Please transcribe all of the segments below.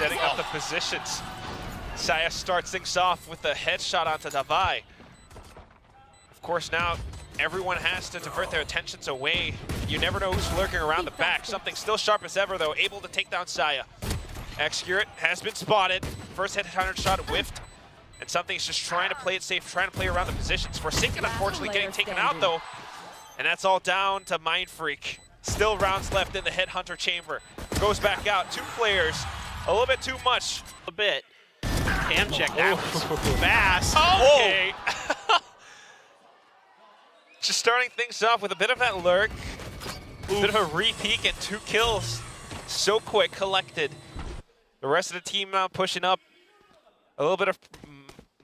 setting up the positions. Saya starts things off with a headshot onto Davai. Of course, now everyone has to divert their attentions away. You never know who's lurking around the back. Something still sharp as ever, though, able to take down Saya. Execute has been spotted. First headhunter shot whiffed. And Something's just trying to play it safe, trying to play around the positions. Forsaken, unfortunately, getting taken out, though. And that's all down to Mind Freak. Still rounds left in the headhunter chamber. Goes back out. 2 players. A little bit too much. A bit. Cam check, that was fast. Okay. Just starting things off with a bit of that lurk. A bit of a re-peek and 2 kills. So quick, collected. The rest of the team now pushing up. A little bit of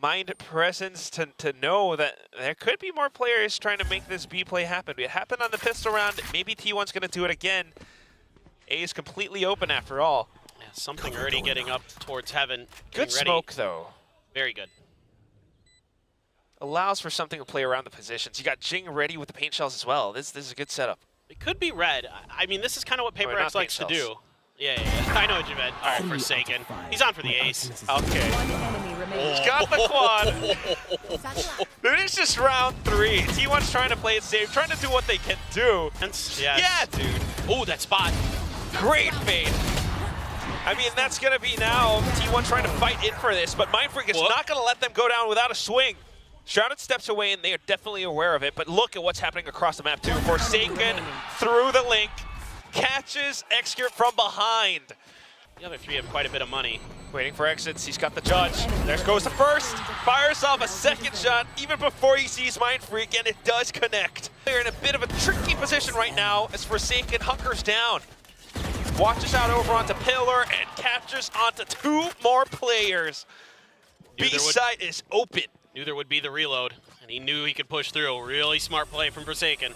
mind presence to know that there could be more players trying to make this B play happen. It happened on the pistol round. Maybe T1's going to do it again. A is completely open after all. Yeah, Something already getting up towards heaven. Good smoke, though. Very good. Allows for Something to play around the positions. You got Jing ready with the paint shells as well. This is a good setup. It could be red. I mean, this is kind of what Paper X likes to do. Yeah. I know what you meant. All right, Forsaken. He's on for the ace. Okay. He's got the quad. Dude, it's just round 3. T1's trying to play it safe, trying to do what they can do. Yes. Yeah, dude. Oh, that spot. Great fade. I mean, that's going to be now T1 trying to fight in for this, but Mind Freak is not going to let them go down without a swing. Shrouded steps away, and they are definitely aware of it, but look at what's happening across the map, too. Forsaken through the link. Catches Execute from behind. The other 3 have quite a bit of money. Waiting for exits. He's got the judge. There goes the first. Fires off a second shot even before he sees Mind Freak, and it does connect. They're in a bit of a tricky position right now as Forsaken hunkers down. Watches out over onto Pillar and captures onto 2 more players. B-side is open. Knew there would be the reload, and he knew he could push through. Really smart play from Forsaken.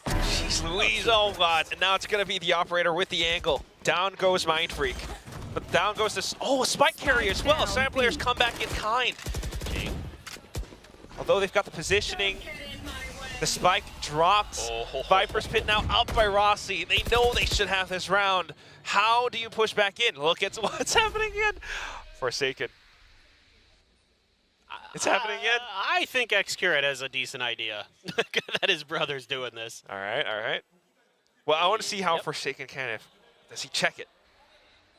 Jeez Louise, oh god. And now it's going to be the operator with the angle. Down goes Mind Freak. But down goes this, a spike carrier as well. Silent players come back in kind. Although they've got the positioning, the spike drops. Viper's Pit now up by Rossi. They know they should have this round. How do you push back in? Look at what's happening again. Forsaken. It's happening again. I think Xcurate has a decent idea that his brother's doing this. All right. Well, I want to see how Forsaken can. Does he check it?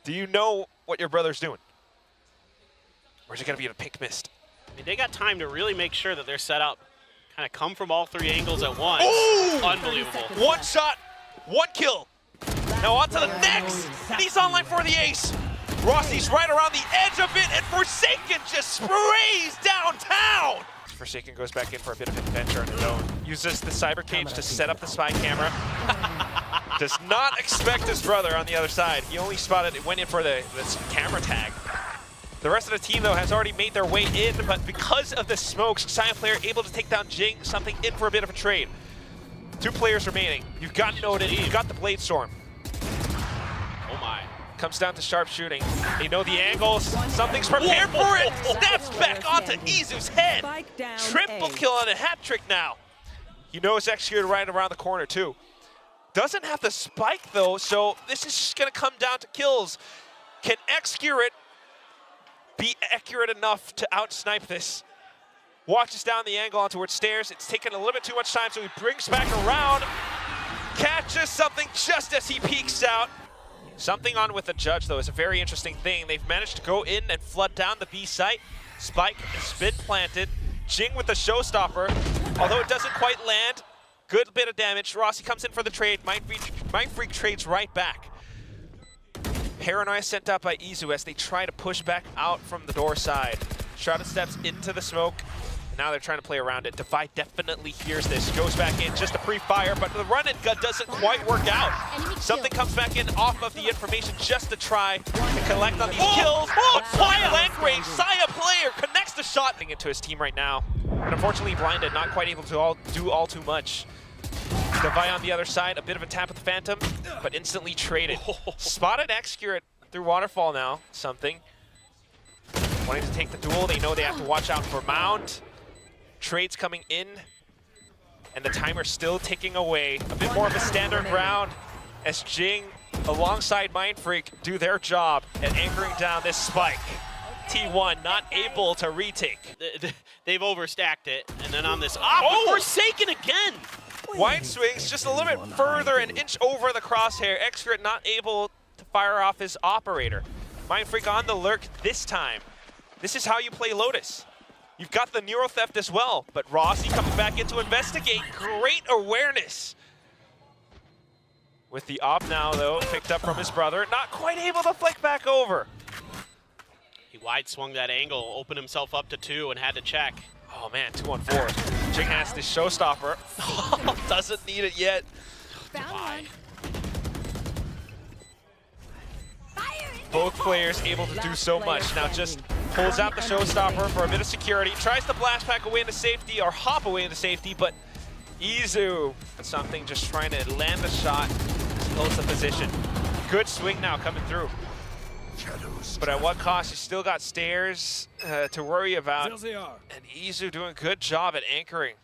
Do you know what your brother's doing? Or is it going to be in a pink mist? I mean, they got time to really make sure that they're set up. Kind of come from all 3 angles at once. Ooh! Unbelievable. 1 shot, 1 kill. Now on to the next. And he's online for the ace. Rossi's right around the edge of it, and Forsaken just sprays downtown. Forsaken goes back in for a bit of adventure on his own. Uses the cyber cage to set up the spy camera. Does not expect his brother on the other side. He only spotted it, went in for this camera tag. The rest of the team, though, has already made their way in, but because of the smokes, Silent player able to take down Jing, Something in for a bit of a trade. 2 players remaining. You've got Noted, you've got the Blade Storm. Oh my. Comes down to sharpshooting. They know the angles. Something's prepared for it. Snaps back onto Izu's head. Triple kill on a hat trick now. He knows Executed right around the corner, too. Doesn't have the spike, though, so this is just going to come down to kills. Can Execute be accurate enough to out-snipe this? Watches down the angle onto where it stairs. It's taken a little bit too much time, so he brings back around. Catches Something just as he peeks out. Something on with the judge, though, is a very interesting thing. They've managed to go in and flood down the B site. Spike has been planted. Jing with the showstopper, although it doesn't quite land. Good bit of damage. Rossi comes in for the trade. Mind Freak trades right back. Paranoia sent out by Izu as they try to push back out from the door side. Shrouded steps into the smoke. Now they're trying to play around it. Divide definitely hears this. Goes back in just a pre-fire, but the run and gun doesn't quite work out. Something comes back in off of the information just to try to collect on these kills. Point blank range. Saya player connects the shot into his team right now. And unfortunately blinded, not quite able to do all too much. Divide on the other side, a bit of a tap with the Phantom, but instantly traded. Spotted Execute through Waterfall now. Something. Wanting to take the duel, they know they have to watch out for Mound. Trades coming in, and the timer's still ticking away. A bit more of a standard round as Jing alongside Mindfreak, do their job at anchoring down this spike. T1 not able to retake. They've overstacked it, and then on this Forsaken again! Wide swings just a little bit further, an inch over the crosshair. Excret not able to fire off his operator. Mindfreak on the lurk this time. This is how you play Lotus. You've got the Neuro Theft as well, but Rossi coming back in to investigate. Great awareness. With the op now, though, picked up from his brother. Not quite able to flick back over. He wide swung that angle, opened himself up to 2, and had to check. Oh man, 2-on-4. Jing has the showstopper. Doesn't need it yet. Bye. Both players able to do so much. Now just pulls out the showstopper for a bit of security. Tries to blast pack away into safety or hop away into safety, but Izu, something just trying to land the shot, holds the position. Good swing now coming through. But at what cost? You still got stairs to worry about. And Izu doing a good job at anchoring.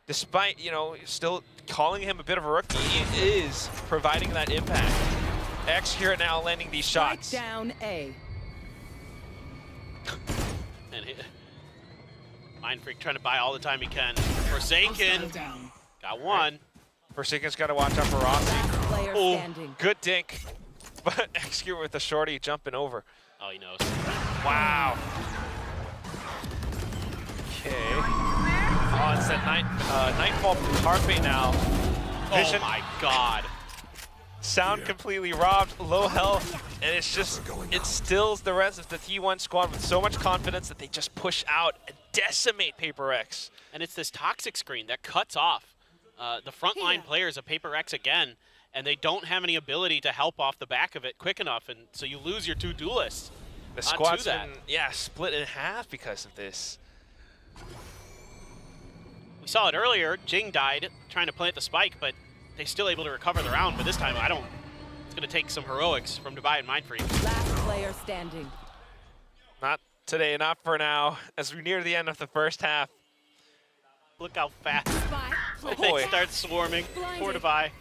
Despite, you know, still calling him a bit of a rookie, he is providing that impact. X here now landing these shots. Down A. And Mindfreak trying to buy all the time he can. Forsaken. Got one. Forsaken's got to watch out for Rossi. Oh, good dink. But Execute with the shorty jumping over. Oh, he knows. Wow. Okay. Oh, it's that Nightfall Carpe now. Vision. Oh my god. Sound completely robbed, low health, and it's just, it stills the rest of the T1 squad with so much confidence that they just push out and decimate Paper X. And it's this toxic screen that cuts off the frontline players of Paper X again, and they don't have any ability to help off the back of it quick enough, and so you lose your 2 duelists. The squad's been, split in half because of this. We saw it earlier, Jing died trying to plant the spike, but they're still able to recover the round, but this time it's gonna take some heroics from Dubai and Mindfreak. Last player standing. Not today, not for now, as we near the end of the first half. Look how fast Oh boy. they start swarming. Poor Dubai.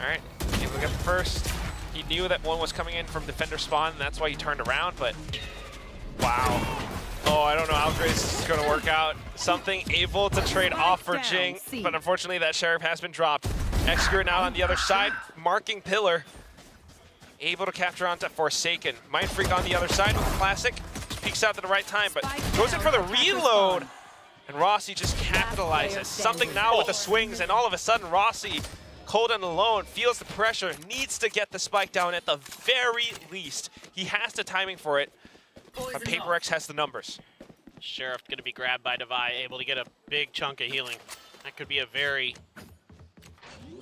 All right, able to get the first. He knew that one was coming in from defender spawn, and that's why he turned around, but wow. Oh, I don't know how great this is going to work out. Something able to trade off for Jing, but unfortunately that Sheriff has been dropped. Execute now on the other side, marking Pillar. Able to capture onto Forsaken. Mindfreak on the other side with the classic. Just peeks out at the right time, but goes in for the reload. And Rossi just capitalizes. Something now with the swings, and all of a sudden Rossi, cold and alone, feels the pressure, needs to get the spike down at the very least. He has the timing for it. But Paper X has the numbers. Sheriff going to be grabbed by Devi, able to get a big chunk of healing. That could be a very,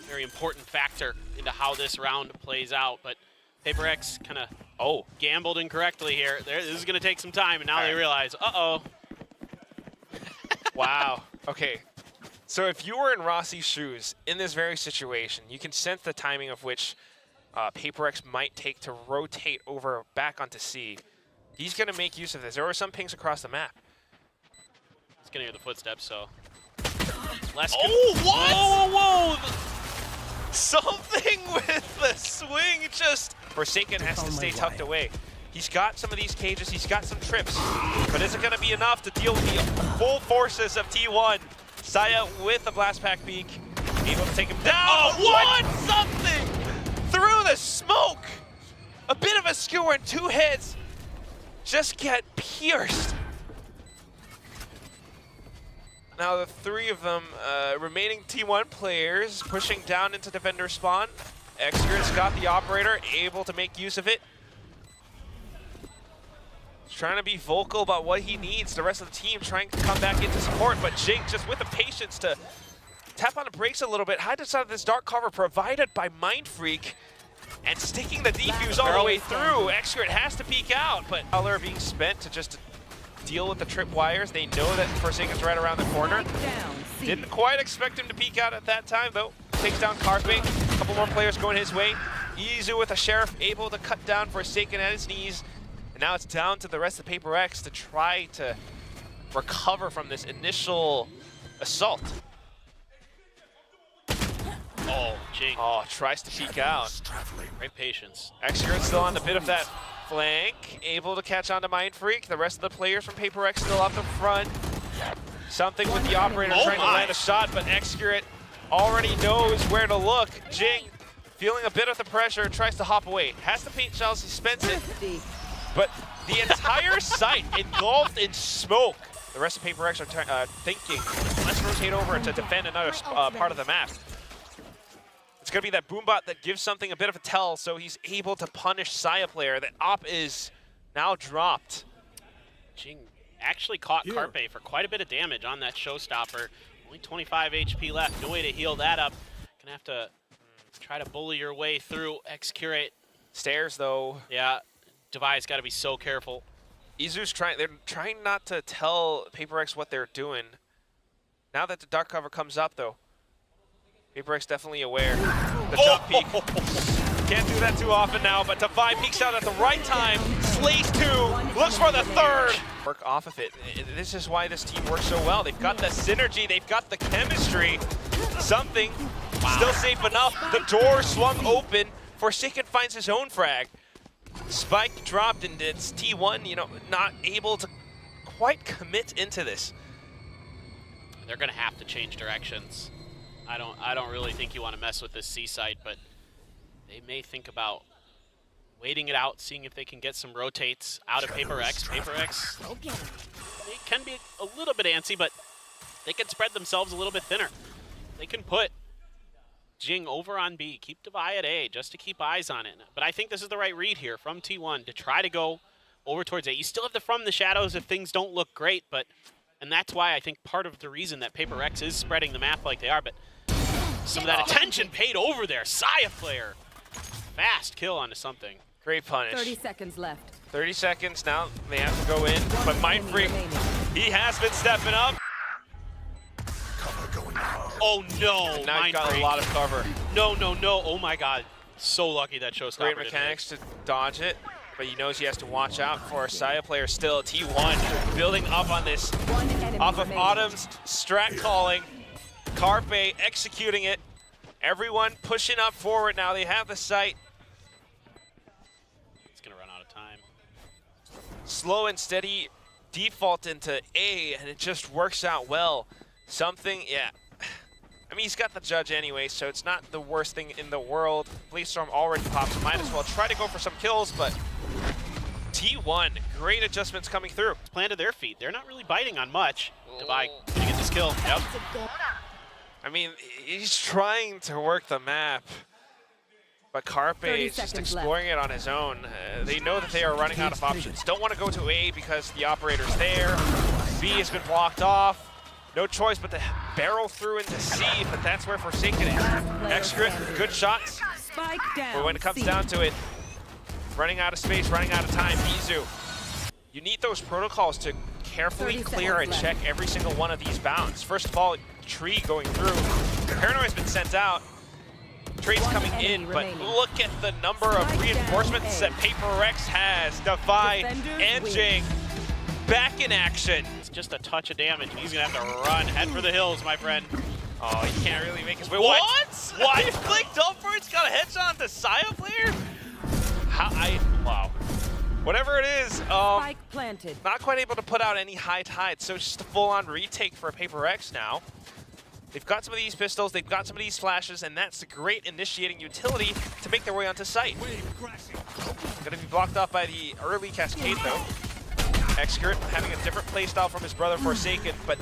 very important factor into how this round plays out. But Paper X kind of gambled incorrectly here. This is going to take some time, and now they realize, uh-oh. Wow. Okay. So if you were in Rossi's shoes in this very situation, you can sense the timing of which Paper X might take to rotate over back onto C. He's going to make use of this. There are some pings across the map. He's going to hear the footsteps, so... What? Whoa, whoa! Something with the swing just... Forsaken has to stay tucked away. He's got some of these cages, he's got some trips, but is it going to be enough to deal with the full forces of T1? Saya with the blast pack peek, able to take him down. Oh, what? Something through the smoke! A bit of a skewer and 2 hits. Just get pierced. Now the 3 of them, remaining T1 players, pushing down into defender spawn. Execrate's got the operator, able to make use of it. He's trying to be vocal about what he needs. The rest of the team trying to come back into support, but Jing just with the patience to tap on the brakes a little bit. Hide inside of this dark cover provided by Mindfreak. And sticking the defuse all the way through. Execrate has to peek out, but color being spent to just deal with the trip wires. They know that Forsaken's right around the corner. Didn't quite expect him to peek out at that time, though. Takes down Carpe. A couple more players going his way. Izu with a Sheriff able to cut down Forsaken at his knees. And now it's down to the rest of Paper X to try to recover from this initial assault. Oh, Jing. Oh, tries to peek out. Great patience. Xgrid still on a bit of that flank, able to catch on to Mind Freak. The rest of the players from Paper X still up the front. Something with the operator trying to land a shot, but Xgrid already knows where to look. Jing, feeling a bit of the pressure, tries to hop away. Has the paint shells, he spends it, but the entire site engulfed in smoke. The rest of Paper X are thinking, let's rotate over to defend another part of the map. It's going to be that Boombot that gives something a bit of a tell, so he's able to punish Saya player. The op is now dropped. Jing actually caught Carpe for quite a bit of damage on that showstopper. Only 25 HP left. No way to heal that up. Gonna have to try to bully your way through X-Curate. Stairs, though. Yeah, Devi's got to be so careful. Izu's they're trying not to tell Paper X what they're doing. Now that the dark cover comes up, though, Paper X definitely aware. The jump peek. Can't do that too often now, but Devi peeks out at the right time. Slays 2, looks for the third. Work off of it. This is why this team works so well. They've got the synergy, they've got the chemistry. Something still safe enough. The door swung open. Forsaken finds his own frag. Spike dropped, and it's T1, not able to quite commit into this. They're gonna have to change directions. I don't really think you want to mess with this C site, but they may think about waiting it out, seeing if they can get some rotates out of Paper X. Paper X, they can be a little bit antsy, but they can spread themselves a little bit thinner. They can put Jing over on B, keep Devi at A, just to keep eyes on it. But I think this is the right read here from T1 to try to go over towards A. You still have the From the Shadows if things don't look great, and that's why I think part of the reason that Paper X is spreading the map like they are, but some of that attention paid over there. Saya player, fast kill onto something. Great punish. 30 seconds left. 30 seconds now, they have to go in, but Mind Freak, he has been stepping up. Oh no, Now he's got a lot of cover. No, oh my god. So lucky that showstopper. Great mechanics to dodge it, but he knows he has to watch out for a Saya player still. T1 building up on this off of Autumn's strat calling. Carpe executing it. Everyone pushing up forward now. They have the site. It's gonna run out of time. Slow and steady default into A, and it just works out well. Something, yeah. I mean, he's got the judge anyway, so it's not the worst thing in the world. Blaze Storm already pops, so might as well try to go for some kills, but T1, great adjustments coming through. It's planted their feet. They're not really biting on much. Devi gonna get this kill. Yep. I mean, he's trying to work the map, but Carpe is just exploring it on his own. They know that they are running out of options. Don't want to go to A because the operator's there. B has been blocked off. No choice but to barrel through into C, but that's where Forsaken is. Xgrid, good shots. Spike down. But when it comes down to it, running out of space, running out of time, Izu. You need those protocols to carefully clear and check every single one of these bounds. First of all, Tree going through. Paranoid's been sent out. Trade's coming in, but look at the number of reinforcements that Paper X has. Devi and Jing back in action. It's just a touch of damage. He's gonna have to run, head for the hills, my friend. Oh, he can't really make his way. What? What? He flicked upwards, got a headshot on the Saya player? Wow. Whatever it is, Spike planted. not quite able to put out any high tide, so it's just a full-on retake for Paper X now. They've got some of these pistols, they've got some of these flashes, and that's a great initiating utility to make their way onto site. Gonna be blocked off by the early cascade, though. Xgrid having a different playstyle from his brother Forsaken, but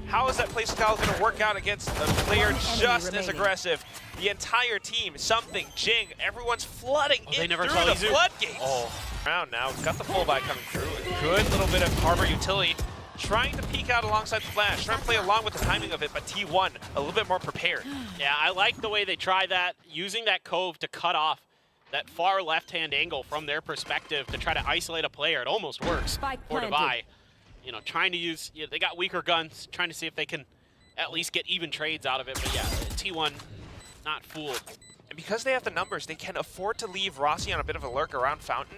how is that playstyle going to work out against a player just as aggressive? The entire team, Something, Jing, everyone's flooding in through the floodgates. Round now, got the full buy coming through. A good little bit of harbor utility. Trying to peek out alongside the flash, trying to play along with the timing of it, but T1 a little bit more prepared. Yeah, I like the way they try that, using that cove to cut off that far left-hand angle from their perspective to try to isolate a player. It almost works for Devi. You know, trying to use, they got weaker guns, trying to see if they can at least get even trades out of it. But yeah, T1 not fooled. And because they have the numbers, they can afford to leave Rossi on a bit of a lurk around Fountain.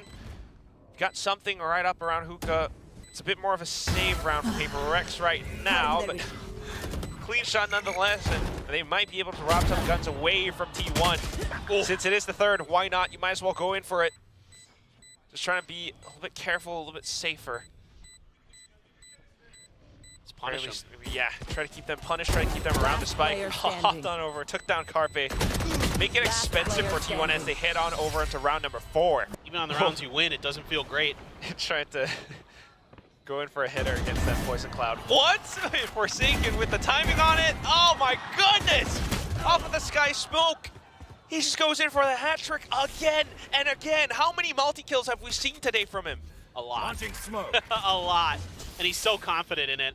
Got Something right up around Hookah. It's a bit more of a save round for Paper X right now, but clean shot nonetheless, and they might be able to rob some guns away from T1. Since it is the third, why not? You might as well go in for it. Just trying to be a little bit careful, a little bit safer. Let's punish them. Yeah, try to keep them punished, try to keep them around the spike. Hopped on over, took down Carpe. Make it expensive for T1 as they head on over into round number 4. Even on the rounds you win, it doesn't feel great. Trying to go in for a hitter against that Poison Cloud. What? Forsaken with the timing on it. Oh my goodness! Off of the Sky Smoke. He just goes in for the hat trick again and again. How many multi-kills have we seen today from him? A lot. Launching smoke. A lot. And he's so confident in it.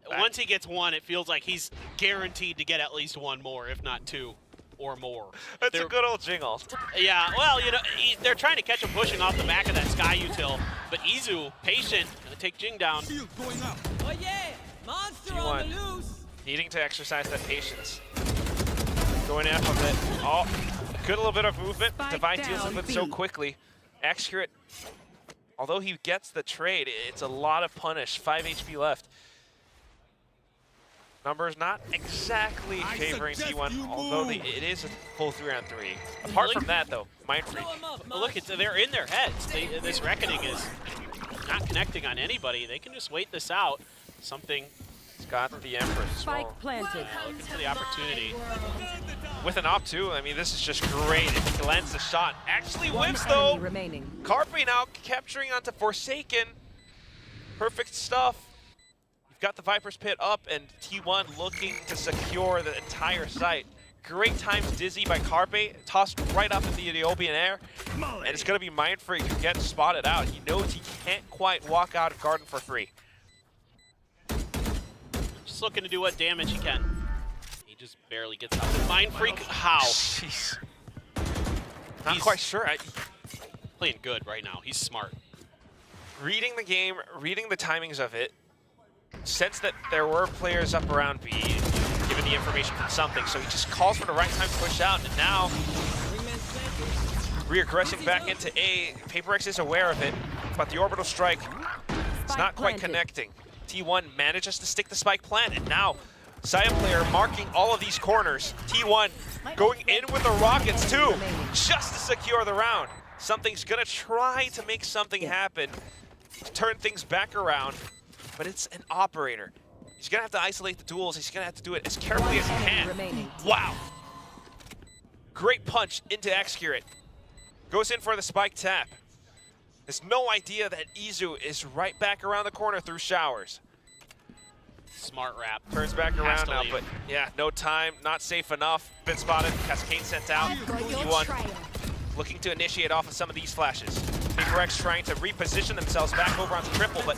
Once he gets one, it feels like he's guaranteed to get at least one more, if not two or more. That's a good old jingle. Yeah, well, you know, they're trying to catch him pushing off the back of that Sky Util, but Izu, patient, gonna take Jing down. Shield going up. Oh yeah, monster T1 on the loose. needing to exercise that patience. Going after it. Oh, good little bit of movement. Spike Divine deals down, with it so B. quickly. Accurate. Although he gets the trade, it's a lot of punish. 5 HP left. Numbers not exactly favoring T1, although it is a full 3-on-3. Apart from that, though, Mind Freak. But look, they're in their heads. This Reckoning is not connecting on anybody. They can just wait this out. Something. He's got the Empress as well. Spike planted. Looking for the opportunity. With an op too, I mean, this is just great. If he lands the shot, actually One whips enemy though. remaining. Carpe now capturing onto Forsaken. Perfect stuff. You've got the Viper's Pit up and T1 looking to secure the entire site. Great times Dizzy by Carpe, tossed right up in the Ethiopian air. And it's gonna be Mind Freak who gets spotted out. He knows he can't quite walk out of Garden for free. Just looking to do what damage he can. He just barely gets out. Mind Freak, how? Jeez. Not He's quite sure. playing good right now. He's smart. Reading the game, reading the timings of it, sense that there were players up around B, given the information from something, so he just calls for the right time to push out, and now reaggressing back into A. Paper X is aware of it, but the orbital strike is not quite connecting. T1 manages to stick the spike plant, and now Saya player marking all of these corners. T1 going in with the rockets too, just to secure the round. Something's gonna try to make something happen, to turn things back around, but it's an operator. He's gonna have to isolate the duels. He's gonna have to do it as carefully as he can. Wow. Great punch into Excurate. Goes in for the spike tap. Has no idea that Izu is right back around the corner through showers. Smart wrap. Turns back Has around to now, leave. but yeah, no time, not safe enough. Been spotted, Cascade sent out. T1 looking to initiate off of some of these flashes. Paper X trying to reposition themselves back over onto triple, but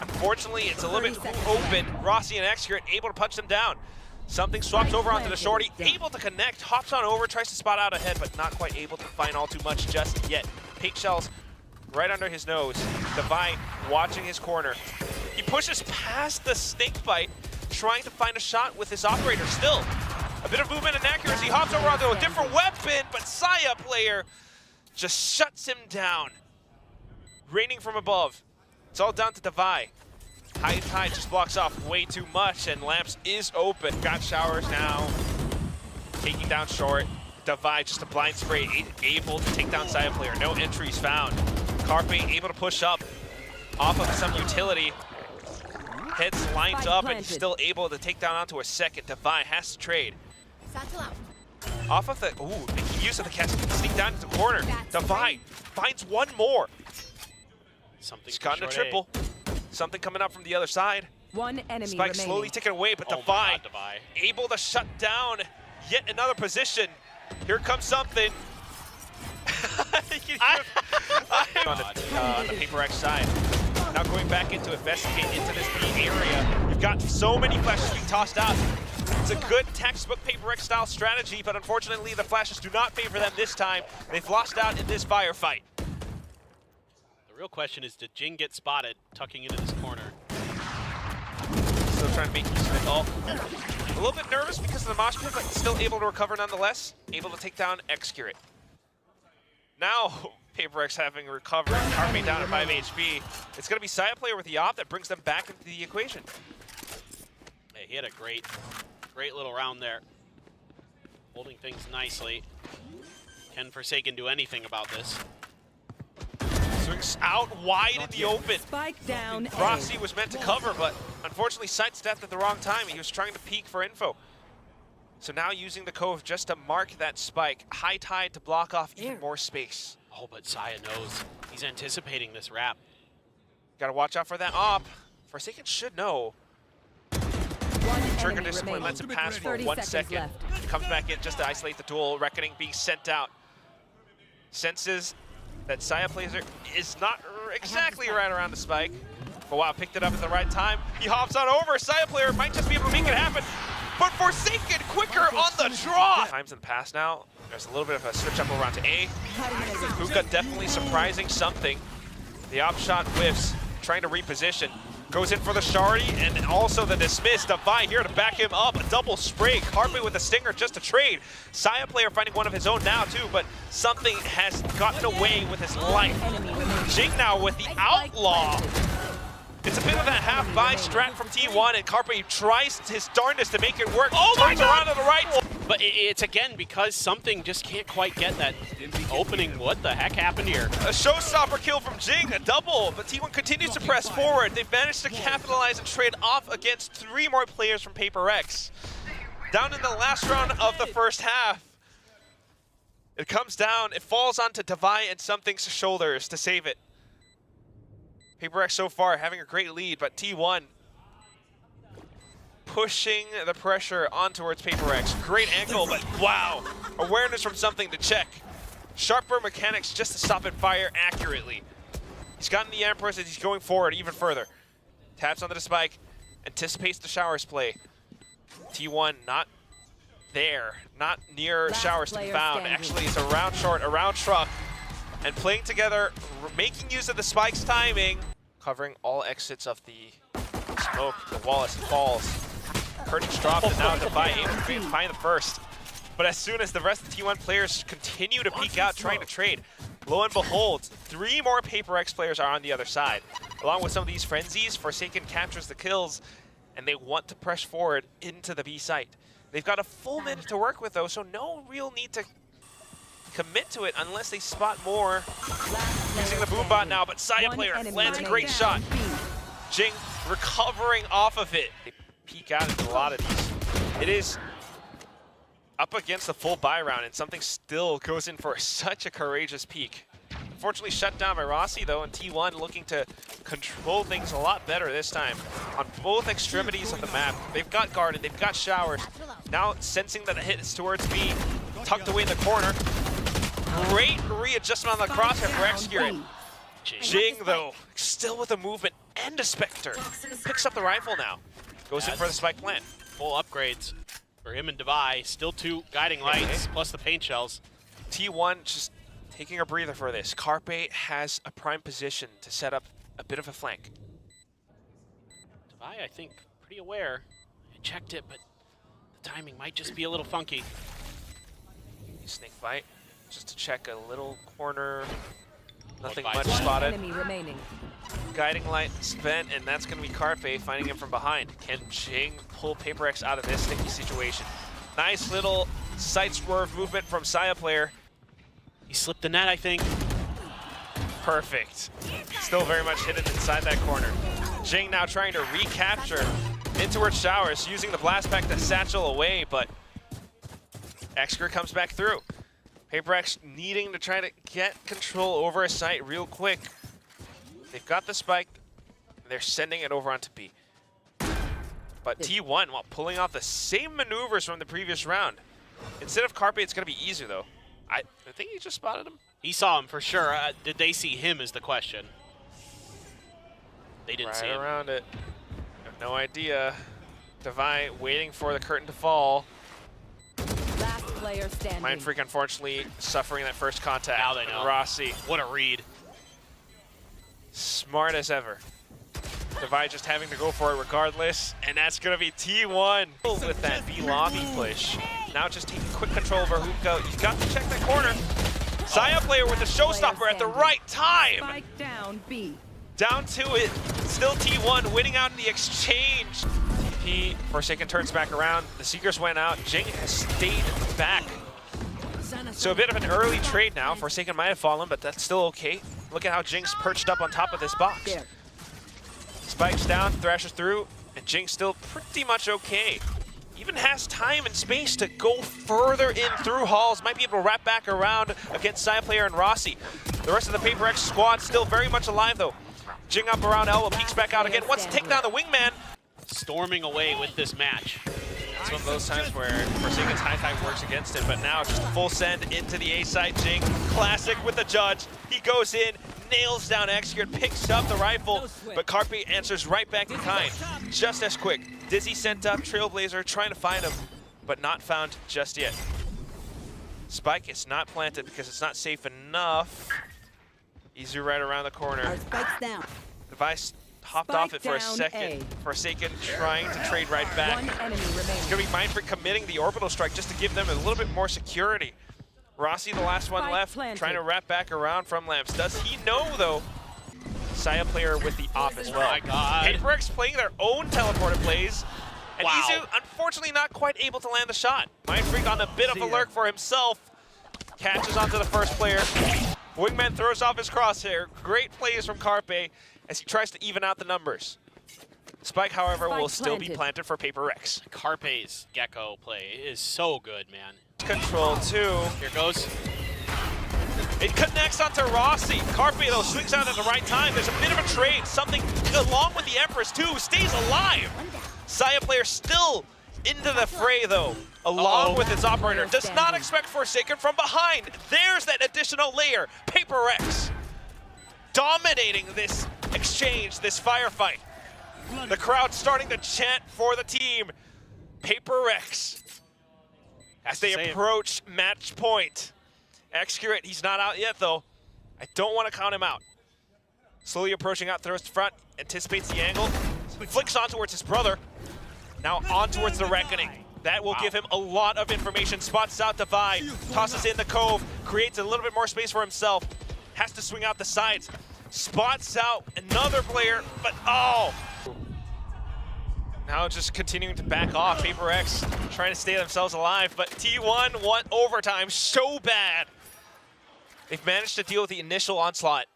unfortunately it's a little bit open. Rossi and Excurate able to punch them down. Something swaps over onto the shorty, able to connect, hops on over, tries to spot out ahead, but not quite able to find all too much just yet. Pate shells right under his nose. Divine watching his corner. He pushes past the snake bite, trying to find a shot with his operator still. A bit of movement and accuracy, hops over onto a different weapon, but Saya player just shuts him down. Raining from above. It's all down to Divine. High Tide just blocks off way too much, and Lamps is open. Got showers now. Taking down short. Divine just a blind spray, able to take down Saya player. No entries found. Carpe able to push up off of some utility. Heads lined up and still able to take down onto a second. Divine has to trade. Off of the, making use of the catch, sneak down into the corner. Divine finds one more. He's gotten a triple. Something coming up from the other side. One enemy Spike remaining. slowly ticking away, but Oh my Divine God, Divine. able to shut down yet another position. Here comes something. On the Paper X side. Now going back into investigate into this B area. You've got so many flashes being tossed out. It's a good textbook Paper X style strategy, but unfortunately the flashes do not favor them this time. They've lost out in this firefight. The real question is, did Jing get spotted tucking into this corner? Still trying to make use of it all. A little bit nervous because of the mosh pit, but still able to recover nonetheless. Able to take down Excurate. Now, Paper X having recovered, Carpe down at 5 HP. It's going to be Saya player with the op that brings them back into the equation. Hey, he had a great little round there. Holding things nicely. Can Forsaken do anything about this? Swings out wide in the open. Spike down. Rossi was meant to cover, but unfortunately sidestepped at the wrong time. He was trying to peek for info. So now using the Cove just to mark that spike. High Tide to block off even more space. Oh, but Saya knows. He's anticipating this wrap. Gotta watch out for that op. Forsaken should know. Trigger discipline lets it pass for 1 second. Comes back in just to isolate the duel. Reckoning being sent out. Senses that Saya player is not exactly right around the spike. But wow, picked it up at the right time. He hops on over. Saya player might just be able to make it happen. But Forsaken quicker on the draw. Times in the past now. There's a little bit of a switch up over onto A. Hookah definitely surprising something. The op shot whiffs, trying to reposition. Goes in for the Shari and also the dismiss. Divine here to back him up. A double spray. Carpet with a stinger just to trade. Saya player finding one of his own now too, but something has gotten away with his life. Jing now with the outlaw. It's a bit of that half-buy strat from T1, and Carpe tries his darndest to make it work. Oh my God! Around to the right. But it's again because something just can't quite get that opening. What the heck happened here? A showstopper kill from Jing, a double, but T1 continues to press forward. They've managed to capitalize and trade off against 3 more players from Paper X. Down in the last round of the first half, it comes down, it falls onto Devi and Something's shoulders to save it. Paper X so far having a great lead, but T1 pushing the pressure on towards Paper X. Great angle, but wow. Awareness from Something to check. Sharper mechanics just to stop and fire accurately. He's gotten the Empress as he's going forward even further. Taps onto the spike, anticipates the Showers play. T1 not there, not near Showers to be found. Actually, it's around short, around truck. And playing together, making use of the spike's timing, covering all exits of the smoke, the wall as it falls. Curtains dropped, and now Devi able to find the first. But as soon as the rest of the T1 players continue to peek out, trying to trade, lo and behold, 3 more Paper X players are on the other side. Along with some of these frenzies, Forsaken captures the kills, and they want to press forward into the B site. They've got a full minute to work with, though, so no real need to commit to it unless they spot more. Using the boom bot now, but Saya player lands a great shot. Jing recovering off of it. They peek out into a lot of these. It is up against the full buy round, and Something still goes in for such a courageous peek. Unfortunately shut down by Rossi though, and T1 looking to control things a lot better this time on both extremities of the map. They've got Garden, they've got Showers. Now sensing that the hit is towards B, tucked away in the corner. Great readjustment on the crosshair for Execute. Jing, though, still with a movement and a Spectre. Picks up the rifle now. Goes in for the spike plant. Full upgrades for him and Devi. Still 2 guiding lights, plus the paint shells. T1 just taking a breather for this. Carpe has a prime position to set up a bit of a flank. Devi, I think, pretty aware. I checked it, but the timing might just be a little funky. Snake bite. Just to check a little corner. Nothing One much by spotted. Enemy remaining. Guiding light spent, and that's going to be Carpe finding him from behind. Can Jing pull Paper X out of this sticky situation? Nice little side swerve movement from Saya player. He slipped the net, I think. Perfect. Still very much hidden inside that corner. Jing now trying to recapture in towards Showers, using the blast pack to satchel away, but Exker comes back through. Paper X needing to try to get control over a site real quick. They've got the spike. They're sending it over onto B. But T1, while pulling off the same maneuvers from the previous round. Instead of Carpe, it's going to be easier, though. I think he just spotted him. He saw him for sure. Did they see him is the question. They didn't see him. Right around it. I have no idea. Devi waiting for the curtain to fall. Last player standing. Mind Freak, unfortunately, suffering that first contact. Now they know. Rossi. What a read. Smart as ever. Devi just having to go for it regardless, and that's going to be T1 with that B lobby push. Now just taking quick control over Hookah. You've got to check that corner. Saya player with the showstopper at the right time. Spike down B. Down to it. Still T1 winning out in the exchange. TP, Forsaken turns back around. The Seekers went out. Jing has stayed back. So a bit of an early trade now. Forsaken might have fallen, but that's still okay. Look at how Jing's perched up on top of this box. Spikes down, thrashes through, and Jing's still pretty much okay. Even has time and space to go further in through halls. Might be able to wrap back around against Sideplayer and Rossi. The rest of the Paper X squad still very much alive though. Jing up around Elbow, peeks back out again. Wants to take down the wingman. Storming away with this match. It's one of those times where Forsaken's high tide works against him, but now just full send into the A side. Jing, classic with the judge. He goes in, nails down Execute, picks up the rifle, but Carpe answers right back in kind. Just as quick. Dizzy sent up, Trailblazer trying to find him, but not found just yet. Spike is not planted because it's not safe enough. Izu right around the corner. Spike's down. Device hopped Spike off it for a down second. A. Forsaken trying to trade right back. One enemy remaining. It's gonna be Mindfreak committing the orbital strike just to give them a little bit more security. Rossi, the last one Spike left, planted. trying to wrap back around from Lamps. Does he know though? Saya player with the op as well. Oh my God. PaperX playing their own teleported plays. And Wow. Izu, unfortunately, not quite able to land the shot. Mindfreak on a bit of a lurk for himself. Catches onto the first player. Wingman throws off his crosshair. Great plays from Carpe as he tries to even out the numbers. Spike, however, will still be planted for PaperX. Carpe's Gecko play is so good, man. Control 2. Here goes. It connects onto Rossi. Carpe, though, swings out at the right time. There's a bit of a trade. Something along with the Empress, too, stays alive. Saya player still into the fray, though, along with its operator. Does not expect Forsaken from behind. There's that additional layer. PaperX dominating this exchange, this firefight. The crowd starting to chant for the team. PaperX as they approach match point. Excurate, he's not out yet though. I don't want to count him out. Slowly approaching out, throws to front, anticipates the angle, flicks on towards his brother. Now on towards the Reckoning. That will give him a lot of information. Spots out Divide, tosses in the Cove, creates a little bit more space for himself. Has to swing out the sides. Spots out another player, but oh! Now just continuing to back off. PaperX trying to stay themselves alive, but T1 want overtime so bad. They've managed to deal with the initial onslaught.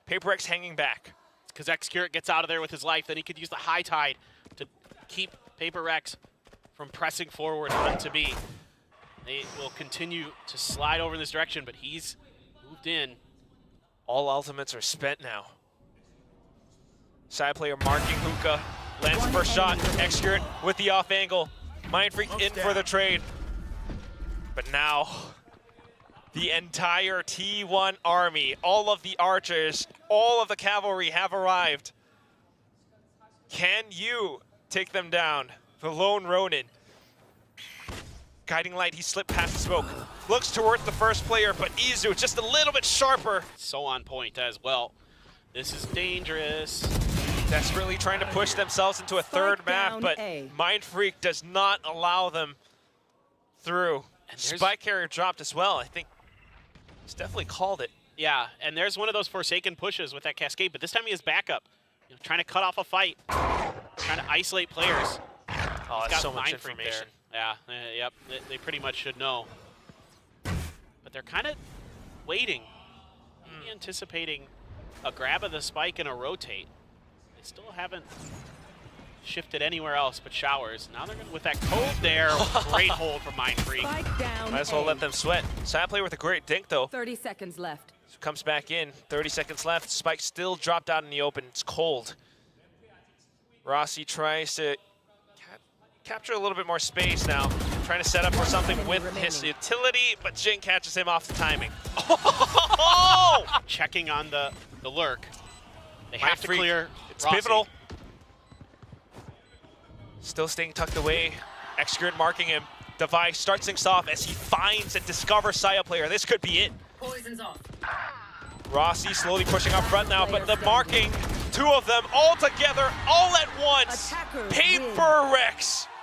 PaperX hanging back. Because Excurate gets out of there with his life, then he could use the high tide to keep PaperX from pressing forward onto B. They will continue to slide over in this direction, but he's moved in. All ultimates are spent now. Side player marking Hookah. Lands the first shot. Excurate with the off angle. Mindfreak in for the trade. But now, the entire T1 army, all of the archers, all of the cavalry have arrived. Can you take them down? The lone Ronin. Guiding light, he slipped past the smoke. Looks towards the first player, but Izu just a little bit sharper. So on point as well. This is dangerous. Desperately trying to push themselves into a third map, but Mindfreak does not allow them through. And Spike carrier dropped as well. I think he's definitely called it. Yeah, and there's one of those Forsaken pushes with that cascade, but this time he has backup. You know, trying to cut off a fight, trying to isolate players. Oh, that's so much information. There. Yeah, yep, they pretty much should know. But they're kind of waiting, maybe anticipating a grab of the spike and a rotate. They still haven't shifted anywhere else but showers. Now they're going with that Cove there. Great hold from Mindfreak. Might as well let them sweat. Side player with a great dink though. 30 seconds left. Comes back in, 30 seconds left. Spike still dropped out in the open. It's cold. Rossi tries to capture a little bit more space now. Trying to set up for something with his utility, but Jing catches him off the timing. Oh! Checking on the lurk. They have to clear. It's Rossi. pivotal. Still staying tucked away. Excurate marking him. Device starts things off as he finds and discovers Saya player. This could be it. Poison's off. Rossi slowly pushing up front now, but the marking, two of them all together, all at once. PaperX